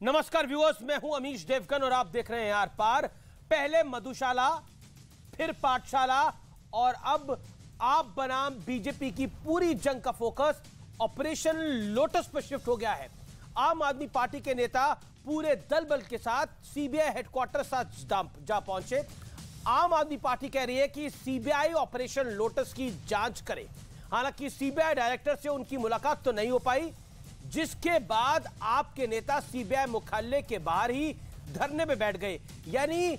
नमस्कार व्यूअर्स, मैं हूं अमीश देवगन और आप देख रहे हैं आर पार। पहले मधुशाला, फिर पाठशाला और अब आप बनाम बीजेपी की पूरी जंग का फोकस ऑपरेशन लोटस पर शिफ्ट हो गया है। आम आदमी पार्टी के नेता पूरे दल बल के साथ सीबीआई हेडक्वार्टर जा पहुंचे। आम आदमी पार्टी कह रही है कि सीबीआई ऑपरेशन लोटस की जांच करे। हालांकि सीबीआई डायरेक्टर से उनकी मुलाकात तो नहीं हो पाई, जिसके बाद आपके नेता सीबीआई मुख्यालय के बाहर ही धरने पे बैठ गए। यानी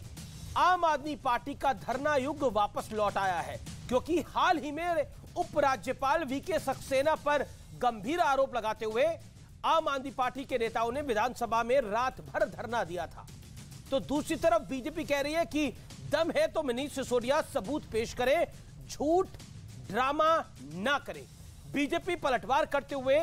आम आदमी पार्टी का धरना युग वापस लौट आया है, क्योंकि हाल ही में उपराज्यपाल वीके सक्सेना पर गंभीर आरोप लगाते हुए आम आदमी पार्टी के नेताओं ने विधानसभा में रात भर धरना दिया था। तो दूसरी तरफ बीजेपी कह रही है कि दम है तो मनीष सिसोदिया सबूत पेश करे, झूठ ड्रामा ना करे। बीजेपी पलटवार करते हुए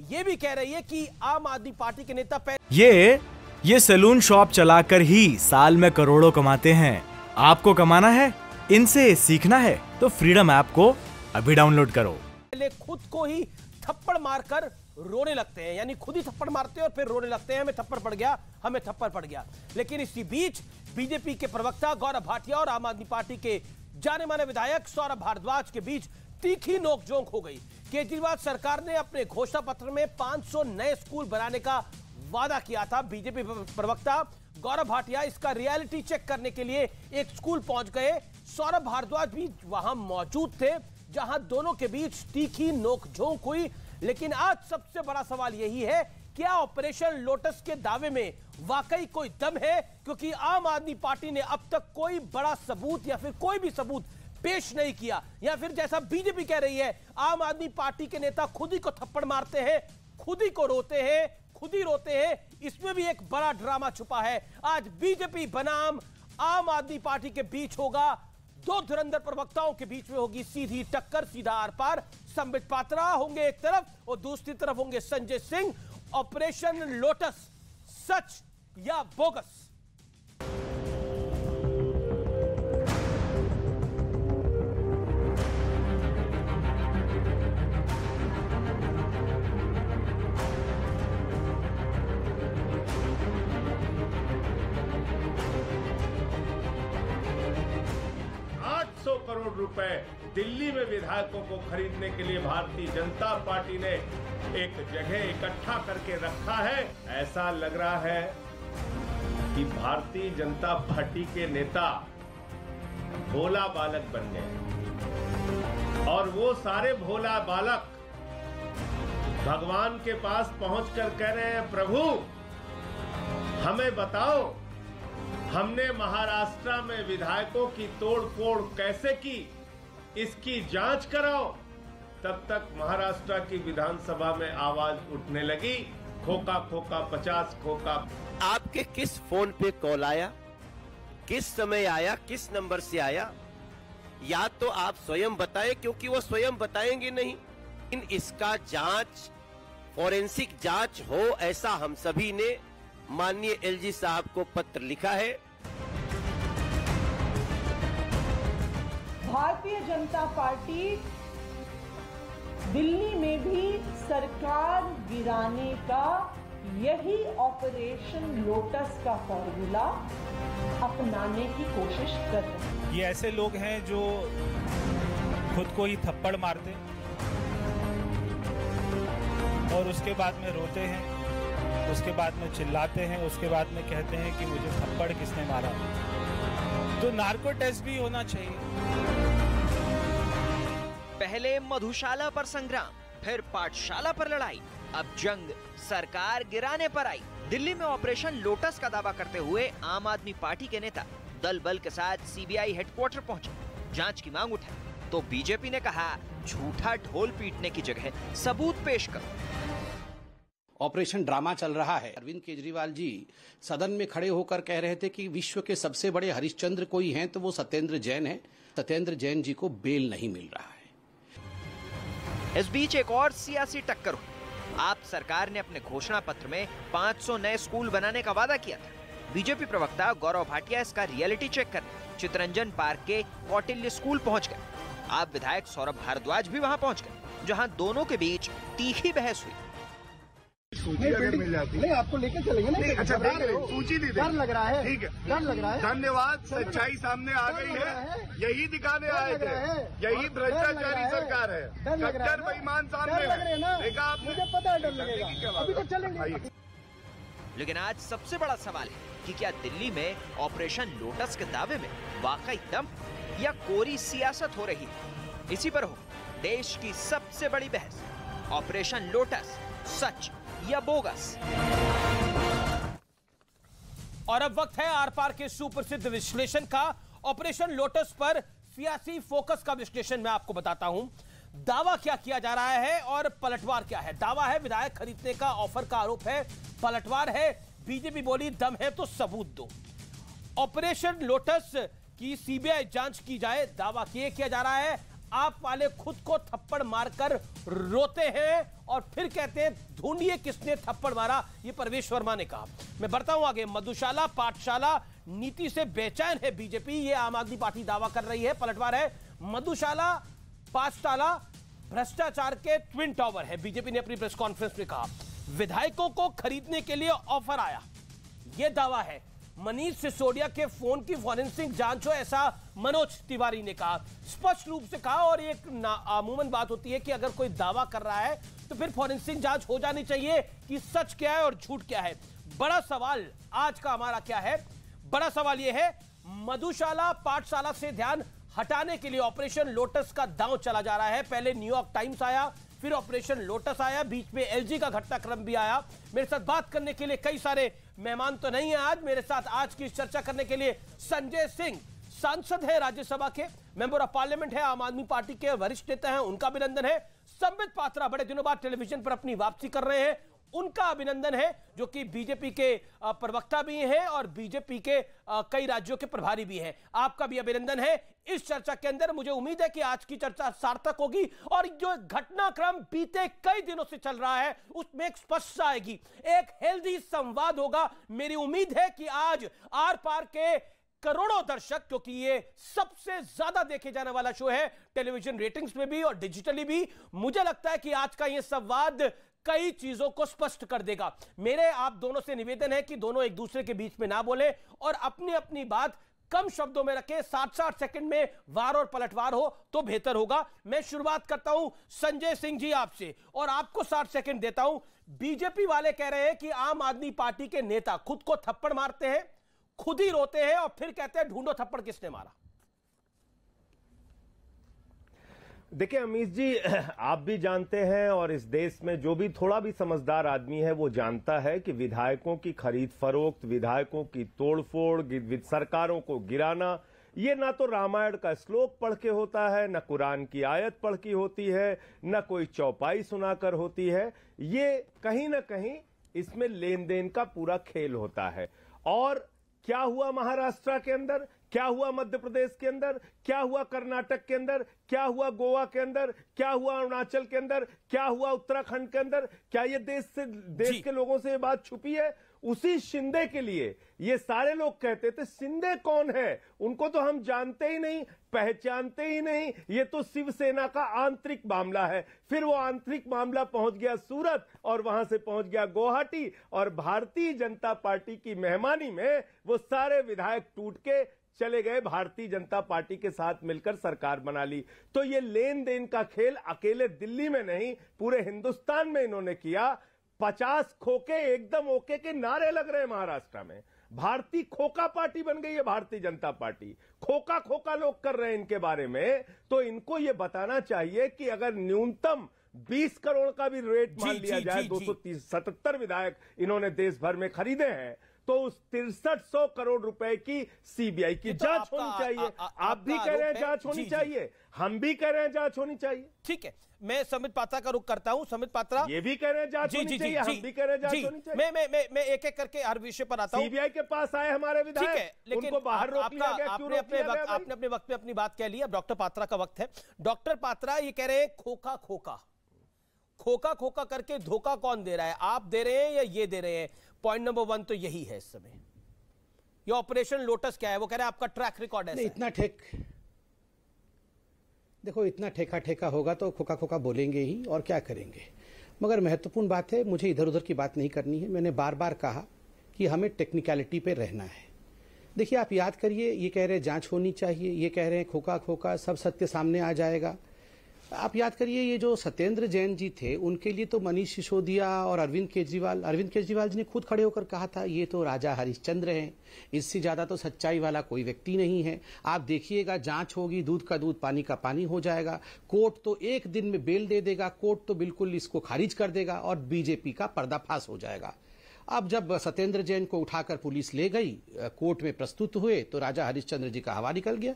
ये भी कह रही है कि आम आदमी पार्टी के नेता ये सैलून शॉप चलाकर ही साल में करोड़ों कमाते हैं। आपको कमाना है, इनसे सीखना है तो फ्रीडम ऐप को अभी डाउनलोड करो। पहले खुद को ही थप्पड़ मारकर रोने लगते हैं, यानी खुद ही थप्पड़ मारते हैं और फिर रोने लगते हैं, हमें थप्पड़ पड़ गया, हमें थप्पड़ पड़ गया। लेकिन इसी बीच बीजेपी के प्रवक्ता गौरव भाटिया और आम आदमी पार्टी के जाने माने विधायक सौरभ भारद्वाज के बीच तीखी नोकझोंक हो गई। केजरीवाल सरकार ने अपने घोषणा पत्र में 500 नए स्कूल बनाने का वादा किया था। बीजेपी प्रवक्ता गौरव भाटिया इसका रियलिटी चेक करने के लिए एक स्कूल पहुंच गए। सौरभ भारद्वाज भी वहां मौजूद थे, जहां दोनों के बीच तीखी नोकझोंक हुई। लेकिन आज सबसे बड़ा सवाल यही है, क्या ऑपरेशन लोटस के दावे में वाकई कोई दम है? क्योंकि आम आदमी पार्टी ने अब तक कोई बड़ा सबूत या फिर कोई भी सबूत पेश नहीं किया, या फिर जैसा बीजेपी कह रही है आम आदमी पार्टी के नेता खुद ही को थप्पड़ मारते हैं, खुद ही को रोते हैं, खुद ही रोते हैं। इसमें भी एक बड़ा ड्रामा छुपा है। आज बीजेपी बनाम आम आदमी पार्टी के बीच होगा, दो धुरंधर प्रवक्ताओं के बीच में होगी सीधी टक्कर, सीधा आर पार। संबित पात्रा होंगे एक तरफ और दूसरी तरफ होंगे संजय सिंह। ऑपरेशन लोटस सच या बोगस? 800 करोड़ रुपए दिल्ली में विधायकों को खरीदने के लिए भारतीय जनता पार्टी ने एक जगह इकट्ठा करके रखा है। ऐसा लग रहा है कि भारतीय जनता पार्टी के नेता भोला बालक बन गए और वो सारे भोला बालक भगवान के पास पहुंचकर कह रहे हैं, प्रभु हमें बताओ, हमने महाराष्ट्र में विधायकों की तोड़फोड़ कैसे की, इसकी जांच कराओ। तब तक महाराष्ट्र की विधानसभा में आवाज उठने लगी, खोखा खोखा 50 खोखा। आपके किस फोन पे कॉल आया, किस समय आया, किस नंबर से आया, या तो आप स्वयं बताएं, क्योंकि वो स्वयं बताएंगे नहीं। इन इसका जांच, फॉरेंसिक जांच हो, ऐसा हम सभी ने माननीय एलजी साहब को पत्र लिखा है। भारतीय जनता पार्टी दिल्ली में भी सरकार गिराने का यही ऑपरेशन लोटस का फॉर्मूला अपनाने की कोशिश कर रहे हैं। ये ऐसे लोग हैं जो खुद को ही थप्पड़ मारते और उसके बाद में रोते हैं, उसके बाद में चिल्लाते हैं, उसके बाद में कहते हैं कि मुझे थप्पड़ किसने मारा। तो नार्को टेस्ट भी होना चाहिए। पहले मधुशाला पर संग्राम, फिर पाठशाला पर लड़ाई, अब जंग सरकार गिराने पर आई। दिल्ली में ऑपरेशन लोटस का दावा करते हुए आम आदमी पार्टी के नेता दल बल के साथ सीबीआई हेडक्वार्टर पहुंचे, जांच की मांग उठाई। तो बीजेपी ने कहा, झूठा ढोल पीटने की जगह सबूत पेश करो। ऑपरेशन ड्रामा चल रहा है। अरविंद केजरीवाल जी सदन में खड़े होकर कह रहे थे कि विश्व के सबसे बड़े हरिश्चंद्र कोई हैं तो वो सत्येंद्र जैन है। सत्येंद्र जैन जी को बेल नहीं मिल रहा है। इस बीच एक और सियासी टक्कर हुई। आप सरकार ने अपने घोषणा पत्र में 500 नए स्कूल बनाने का वादा किया था। बीजेपी प्रवक्ता गौरव भाटिया इसका रियलिटी चेक करने चितरंजन पार्क के कौटिल्य स्कूल पहुंच गए। आप विधायक सौरभ भारद्वाज भी वहां पहुंच गए, जहां दोनों के बीच तीखी बहस हुई। सूची अगर मिल जाती नहीं, आपको लेके चलेंगे ना। अच्छा देख रहे हैं, सूची नहीं डर लग रहा है, ठीक है, डर लग रहा है। धन्यवाद, सच्चाई सामने आ गई है, यही दिखाने आए थे, यही भ्रष्टाचारी सरकार है, कट्टर बेईमान सामने है, देखा आपने, मुझे पता है डर लगेगा, अभी तो चलेंगे। लेकिन आज सबसे बड़ा सवाल है कि क्या दिल्ली में ऑपरेशन लोटस के दावे में वाकई दम या कोरी सियासत हो रही है? इसी पर हो देश की सबसे बड़ी बहस, ऑपरेशन लोटस सच या बोगस। और अब वक्त है आर पार के सुप्रसिद्ध विश्लेषण का। ऑपरेशन लोटस पर सियासी फोकस का विश्लेषण मैं आपको बताता हूं। दावा क्या किया जा रहा है और पलटवार क्या है। दावा है विधायक खरीदने का ऑफर का आरोप है, पलटवार है बीजेपी बोली दम है तो सबूत दो। ऑपरेशन लोटस की सीबीआई जांच की जाए, दावा किया जा रहा है। आप वाले खुद को थप्पड़ मारकर रोते हैं और फिर कहते हैं ढूंढिए किसने थप्पड़ मारा, ये परवेश वर्मा ने कहा। मैं बढ़ता हूं आगे। मधुशाला पाठशाला नीति से बेचैन है बीजेपी, ये आम आदमी पार्टी दावा कर रही है। पलटवार है मधुशाला पाठशाला भ्रष्टाचार के ट्विन टावर है, बीजेपी ने अपनी प्रेस कॉन्फ्रेंस में कहा। विधायकों को खरीदने के लिए ऑफर आया, यह दावा है। मनीष सिसोदिया के फोन की फॉरेंसिक जांच हो, ऐसा मनोज तिवारी ने कहा, स्पष्ट रूप से कहा। और एक अमूमन बात होती है कि अगर कोई दावा कर रहा है तो फिर फॉरेंसिक जांच हो जानी चाहिए कि सच क्या है और झूठ क्या है। बड़ा सवाल आज का हमारा क्या है? बड़ा सवाल यह है मधुशाला पाठशाला से ध्यान हटाने के लिए ऑपरेशन लोटस का दांव चला जा रहा है। पहले न्यूयॉर्क टाइम्स आया, फिर ऑपरेशन लोटस आया, बीच में एलजी का घटनाक्रम भी आया। मेरे साथ बात करने के लिए कई सारे मेहमान तो नहीं है आज मेरे साथ। आज की चर्चा करने के लिए संजय सिंह सांसद है, राज्यसभा के मेंबर ऑफ पार्लियामेंट है, आम आदमी पार्टी के वरिष्ठ नेता हैं, उनका अभिनंदन है। संबित पात्रा बड़े दिनों बाद टेलीविजन पर अपनी वापसी कर रहे हैं, उनका अभिनंदन है, जो कि बीजेपी के प्रवक्ता भी हैं और बीजेपी के कई राज्यों के प्रभारी भी हैं। आपका भी अभिनंदन है। इस चर्चा के अंदर मुझे उम्मीद है कि आज की चर्चा सार्थक होगी और जो घटनाक्रम बीते कई दिनों से चल रहा है उसमें एक स्पष्टता आएगी, एक हेल्दी संवाद होगा। मेरी उम्मीद है कि आज आर पार के करोड़ों दर्शक, क्योंकि ये सबसे ज्यादा देखे जाने वाला शो है टेलीविजन रेटिंग्स में भी और डिजिटली भी, मुझे लगता है कि आज का ये संवाद कई चीजों को स्पष्ट कर देगा। मेरे आप दोनों से निवेदन है कि दोनों एक दूसरे के बीच में ना बोले और अपनी अपनी बात कम शब्दों में रखें। 60-60 सेकंड में वार और पलटवार हो तो बेहतर होगा। मैं शुरुआत करता हूं संजय सिंह जी आपसे और आपको 60 सेकंड देता हूं। बीजेपी वाले कह रहे हैं कि आम आदमी पार्टी के नेता खुद को थप्पड़ मारते हैं, खुद ही रोते हैं और फिर कहते हैं ढूंढो थप्पड़ किसने मारा। देखिए अमीश जी, आप भी जानते हैं और इस देश में जो भी थोड़ा भी समझदार आदमी है वो जानता है कि विधायकों की खरीद फरोख्त, विधायकों की तोड़फोड़, सरकारों को गिराना, ये ना तो रामायण का श्लोक पढ़ के होता है, न कुरान की आयत पढ़ के होती है, न कोई चौपाई सुनाकर होती है। ये कहीं ना कहीं इसमें लेन देन का पूरा खेल होता है। और क्या हुआ महाराष्ट्र के अंदर, क्या हुआ मध्य प्रदेश के अंदर, क्या हुआ कर्नाटक के अंदर, क्या हुआ गोवा के अंदर, क्या हुआ अरुणाचल के अंदर, क्या हुआ उत्तराखंड के अंदर, क्या ये देश के लोगों से ये बात छुपी है? उसी शिंदे के लिए ये सारे लोग कहते थे शिंदे कौन है, उनको तो हम जानते ही नहीं, पहचानते ही नहीं, ये तो शिवसेना का आंतरिक मामला है। फिर वो आंतरिक मामला पहुंच गया सूरत और वहां से पहुंच गया गुवाहाटी और भारतीय जनता पार्टी की मेहमानी में वो सारे विधायक टूट के चले गए, भारतीय जनता पार्टी के साथ मिलकर सरकार बना ली। तो ये लेन देन का खेल अकेले दिल्ली में नहीं, पूरे हिंदुस्तान में इन्होंने किया। 50 खोके एकदम ओके के नारे लग रहे हैं महाराष्ट्र में। भारतीय खोका पार्टी बन गई है भारतीय जनता पार्टी, खोका खोका लोग कर रहे हैं इनके बारे में। तो इनको ये बताना चाहिए कि अगर न्यूनतम 20 करोड़ का भी रेट मान लिया जाए, 277 विधायक इन्होंने देश भर में खरीदे हैं, तो उस 6300 करोड़ रुपए की सीबीआई की जांच होनी चाहिए। आप भी कह रहे हैं जांच होनी चाहिए, हम भी कह रहे हैं जांच होनी चाहिए। ठीक है, मैं संबित पात्रा का रुख करता हूं। संबित पात्रा ये भी कह रहे हैं जांच होनी चाहिए, हम भी कह रहे हैं जांच होनी चाहिए। मैं एक एक करके हर विषय पर आता हूं। सीबीआई के पास आए हमारे विधायक, उनको बाहर रोक लिया गया। आपने अपने वक्त में अपनी बात कह ली, अब डॉक्टर पात्रा का वक्त है। डॉक्टर पात्रा ये कह रहे हैं खोखा खोखा खोखा खोखा करके धोखा कौन दे रहा है, आप दे रहे हैं या ये दे रहे हैं? पॉइंट नंबर 1 तो यही है इस समय। ये ऑपरेशन लोटस क्या है? वो कह रहे हैं आपका ट्रैक रिकॉर्ड है। इतना देखो इतना ठेका ठेका होगा तो खोखा खोखा बोलेंगे ही, और क्या करेंगे। मगर महत्वपूर्ण बात है, मुझे इधर उधर की बात नहीं करनी है। मैंने बार बार कहा कि हमें टेक्निकलिटी पे रहना है। देखिए, आप याद करिए, ये कह रहे हैं जांच होनी चाहिए, ये कह रहे हैं खोखा खोखा सब सत्य सामने आ जाएगा। आप याद करिए, ये जो सत्येंद्र जैन जी थे, उनके लिए तो मनीष सिसोदिया और अरविंद केजरीवाल जी ने खुद खड़े होकर कहा था ये तो राजा हरिश्चंद्र हैं, इससे ज्यादा तो सच्चाई वाला कोई व्यक्ति नहीं है। आप देखिएगा, जांच होगी, दूध का दूध पानी का पानी हो जाएगा। कोर्ट तो एक दिन में बेल दे देगा, कोर्ट तो बिल्कुल इसको खारिज कर देगा और बीजेपी का पर्दाफाश हो जाएगा। अब जब सत्येंद्र जैन को उठाकर पुलिस ले गई, कोर्ट में प्रस्तुत हुए, तो राजा हरिश्चंद्र जी का हवा निकल गया।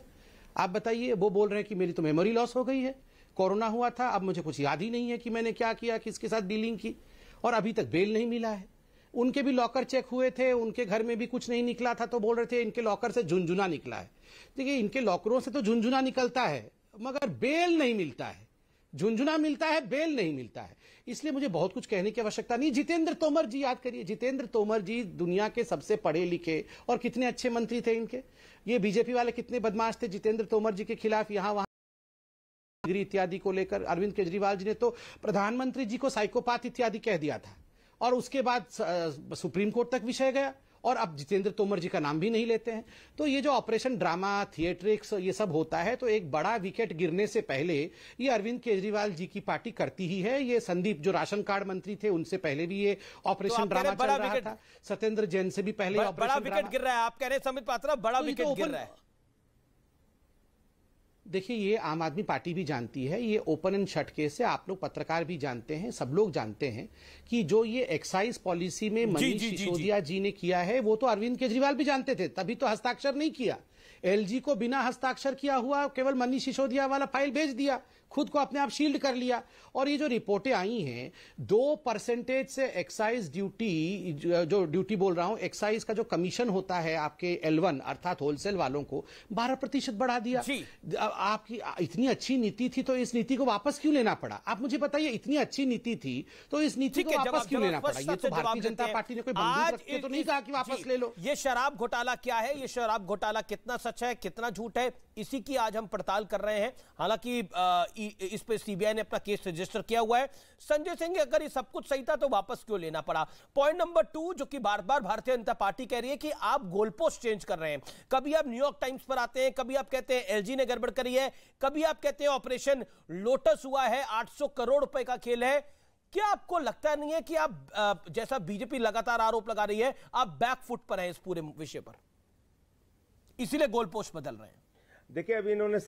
आप बताइए, वो बोल रहे हैं कि मेरी तो मेमोरी लॉस हो गई है, कोरोना हुआ था, अब मुझे कुछ याद ही नहीं है कि मैंने क्या किया, किसके साथ डीलिंग की, और अभी तक बेल नहीं मिला है। उनके भी लॉकर चेक हुए थे, उनके घर में भी कुछ नहीं निकला था, तो बोल रहे थे इनके लॉकर से झुनझुना निकला है। देखिए, इनके लॉकरों से तो झुनझुना निकलता है, मगर बेल नहीं मिलता है। झुनझुना मिलता है, बेल नहीं मिलता है। इसलिए मुझे बहुत कुछ कहने की आवश्यकता नहीं। जितेंद्र तोमर जी, याद करिए, जितेंद्र तोमर जी दुनिया के सबसे पढ़े लिखे और कितने अच्छे मंत्री थे इनके। ये बीजेपी वाले कितने बदमाश थे जितेंद्र तोमर जी के खिलाफ, यहां वहां डिग्री इत्यादि को लेकर। अरविंद केजरीवाल जी ने तो प्रधानमंत्री जी को साइकोपाथ इत्यादि कह दिया था, और उसके बाद सुप्रीम कोर्ट तक विषय गया, और अब जितेंद्र तोमर जी का नाम भी नहीं लेते हैं। तो ये जो ऑपरेशन ड्रामा, थिएट्रिक्स, ये सब होता है, तो एक बड़ा विकेट गिरने से पहले ये अरविंद केजरीवाल जी की पार्टी करती ही है। ये संदीप जो राशन कार्ड मंत्री थे, उनसे पहले भी ये ऑपरेशन ड्रामा चल रहा था। सत्येंद्र जैन से भी पहले बड़ा विकेट गिर रहा है। आप कह रहे हैं संबित पात्रा, बड़ा विकेट गिर रहा है। देखिए, ये आम आदमी पार्टी भी जानती है, ये ओपन एंड शट केस है। आप लोग पत्रकार भी जानते हैं, सब लोग जानते हैं कि जो ये एक्साइज पॉलिसी में मनीष सिसोदिया जी ने किया है, वो तो अरविंद केजरीवाल भी जानते थे, तभी तो हस्ताक्षर नहीं किया। एलजी को बिना हस्ताक्षर किया हुआ केवल मनीष सिसोदिया वाला फाइल भेज दिया, खुद को अपने आप शील्ड कर लिया। और ये जो रिपोर्टें आई हैं, 2% से एक्साइज ड्यूटी, जो ड्यूटी बोल रहा हूं, एक्साइज का जो कमीशन होता है आपके L1 अर्थात होलसेल वालों को, 12% बढ़ा दिया। आपकी इतनी अच्छी नीति थी, तो इस नीति को वापस क्यों लेना पड़ा? आप मुझे बताइए, इतनी अच्छी नीति थी तो इस नीति को वापस क्यों लेना पड़ा? ये तो भारतीय जनता पार्टी ने कोई बंदूक रख के तो नहीं कहा कि वापस ले लो। ये शराब घोटाला क्या है, ये शराब घोटाला कितना सच है, कितना झूठ है, इसी की आज हम पड़ताल कर रहे हैं। हालांकि इस पे सीबीआई ने अपना केस रजिस्टर किया हुआ है। संजय सिंह, अगर ये सब कुछ सही था तो वापस क्यों लेना पड़ा? पॉइंट नंबर 2, जो कि बार बार भारतीय जनता पार्टी कह रही है कि आप गोल पोस्ट चेंज कर रहे हैं। कभी आप न्यूयॉर्क टाइम्स पर आते हैं, कभी आप कहते हैं एलजी ने गड़बड़ करी है, कभी आप कहते हैं ऑपरेशन लोटस हुआ है, 800 करोड़ रुपए का खेल है। क्या आपको लगता नहीं है कि आप, जैसा बीजेपी लगातार आरोप लगा रही है, आप बैकफुट पर हैं इस पूरे विषय पर, इसीलिए गोल पोस्ट बदल रहे हैं? देखिए, अभी इन्होंने